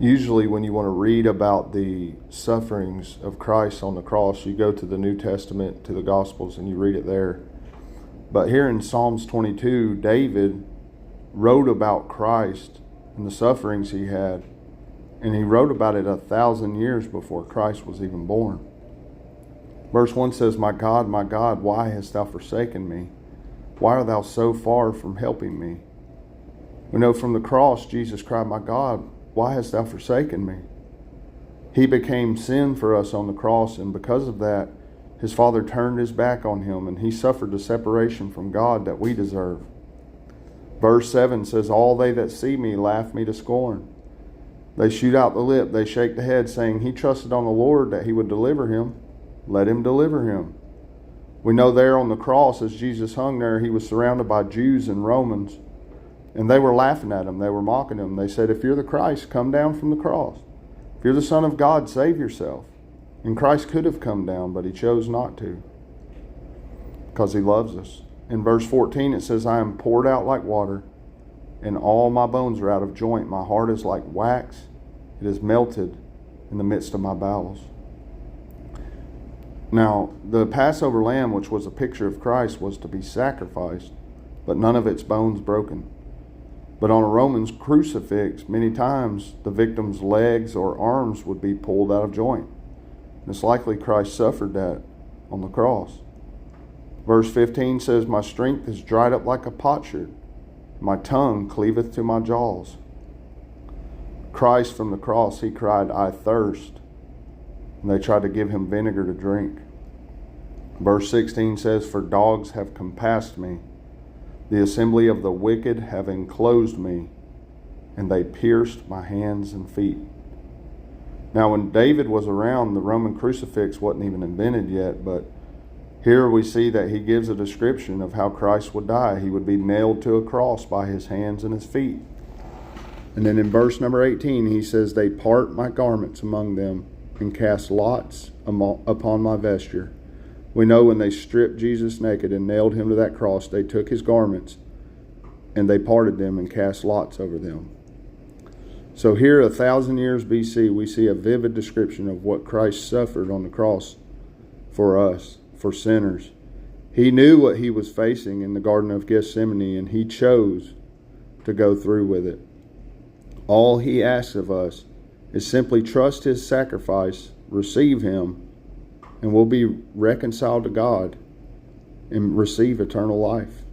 Usually when you want to read about the sufferings of Christ on the cross, you go to the New Testament, to the Gospels, and you read it there. But here in Psalms 22, David wrote about Christ and the sufferings he had, and he wrote about it 1,000 years before Christ was even born. Verse 1 says, my God, why hast thou forsaken me? Why art thou so far from helping me? We know from the cross, Jesus cried, my God, why hast thou forsaken me? He became sin for us on the cross, and because of that, his Father turned his back on him, and he suffered the separation from God that we deserve. Verse 7 says, all they that see me laugh me to scorn. They shoot out the lip, they shake the head, saying, he trusted on the Lord that he would deliver him. Let him deliver him. We know there on the cross, as Jesus hung there, he was surrounded by Jews and Romans, and they were laughing at him. They were mocking him. They said, if you're the Christ, come down from the cross. If you're the Son of God, save yourself. And Christ could have come down, but he chose not to, because he loves us. In verse 14 it says, I am poured out like water, and all my bones are out of joint. My heart is like wax. It is melted in the midst of my bowels. Now, the Passover lamb, which was a picture of Christ, was to be sacrificed, but none of its bones broken. But on a Roman crucifix, many times the victim's legs or arms would be pulled out of joint. And it's likely Christ suffered that on the cross. Verse 15 says, my strength is dried up like a potsherd. My tongue cleaveth to my jaws. Christ from the cross, he cried, I thirst. And they tried to give him vinegar to drink. Verse 16 says, for dogs have compassed me. The assembly of the wicked have enclosed me, and they pierced my hands and feet. Now, when David was around, the Roman crucifix wasn't even invented yet, but here we see that he gives a description of how Christ would die. He would be nailed to a cross by his hands and his feet. And then in verse number 18, he says, they part my garments among them and cast lots upon my vesture. We know when they stripped Jesus naked and nailed him to that cross, they took his garments and they parted them and cast lots over them. So here, 1,000 years BC, we see a vivid description of what Christ suffered on the cross for us, for sinners. He knew what he was facing in the Garden of Gethsemane, and he chose to go through with it. All he asks of us is simply trust his sacrifice, receive him, and we'll be reconciled to God and receive eternal life.